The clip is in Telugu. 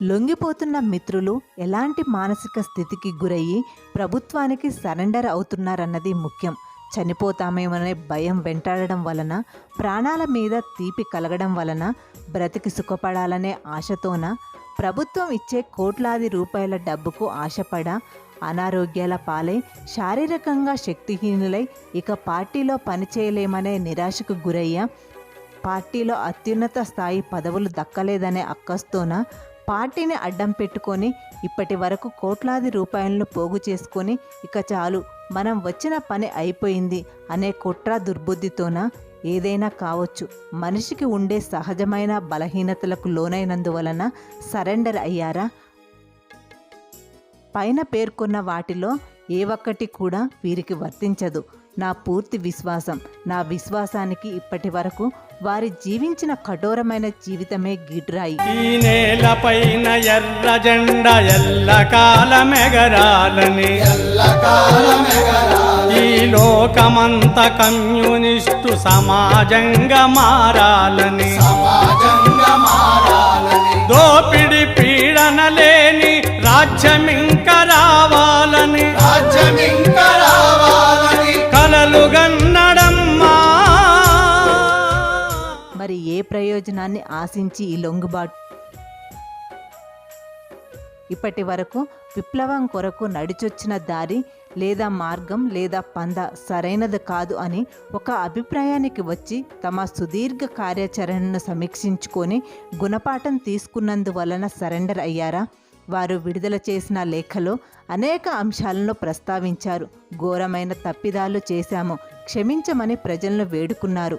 లొంగిపోతున్న మిత్రులు ఎలాంటి మానసిక స్థితికి గురయ్యి ప్రభుత్వానికి సరెండర్ అవుతున్నారన్నది ముఖ్యం. చనిపోతామేమనే భయం వెంటాడడం వలన, ప్రాణాల మీద తీపి కలగడం వలన, బ్రతికి సుఖపడాలనే ఆశతోన ప్రభుత్వం ఇచ్చే కోట్లాది రూపాయల డబ్బుకు ఆశపడ అనారోగ్యాల పాలై శారీరకంగా శక్తిహీనులై ఇక పార్టీలో పనిచేయలేమనే నిరాశకు గురయ్యా, పార్టీలో అత్యున్నత స్థాయి పదవులు దక్కలేదనే అక్కస్తోన పార్టీని అడ్డం పెట్టుకొని ఇప్పటి వరకు కోట్లాది రూపాయలను పోగు చేసుకొని ఇక చాలు మనం వచ్చిన పని అయిపోయింది అనే కుట్ర దుర్బుద్ధితోన ఏదైనా కావచ్చు, మనిషికి ఉండే సహజమైన బలహీనతలకు లోనైనందువలన సరెండర్ అయ్యారా? పైన పేర్కొన్న వాటిలో ఏ ఒక్కటి కూడా వీరికి వర్తించదు. నా పూర్తి విశ్వాసం, నా విశ్వాసానికి ఇప్పటి వరకు వారి జీవించిన కఠోరమైన జీవితమే గిడ్రాయి. ఈ నేలపైన ఎర్ర జెండ ఎల్లకాలమెగరాలని, ఈ లోకమంత కమ్యూనిస్టు సమాజంగా మారాలని, దోపిడి పీడన లేని రాజ్యమింక రావాలని కలలు గన్నడమ్మా. మరి ఏ ప్రయోజనాన్ని ఆశించి ఈ లొంగుబాటు? ఇప్పటి వరకు విప్లవం కొరకు నడిచొచ్చిన దారి లేదా మార్గం లేదా పంద సరైనది కాదు అని ఒక అభిప్రాయానికి వచ్చి తమ సుదీర్ఘ కార్యాచరణను సమీక్షించుకొని గుణపాఠం తీసుకున్నందువలన సరెండర్ అయ్యారా? వారు విడుదల చేసిన లేఖలో అనేక అంశాలను ప్రస్తావించారు. ఘోరమైన తప్పిదాలు చేశాము, క్షమించమని ప్రజలను వేడుకున్నారు.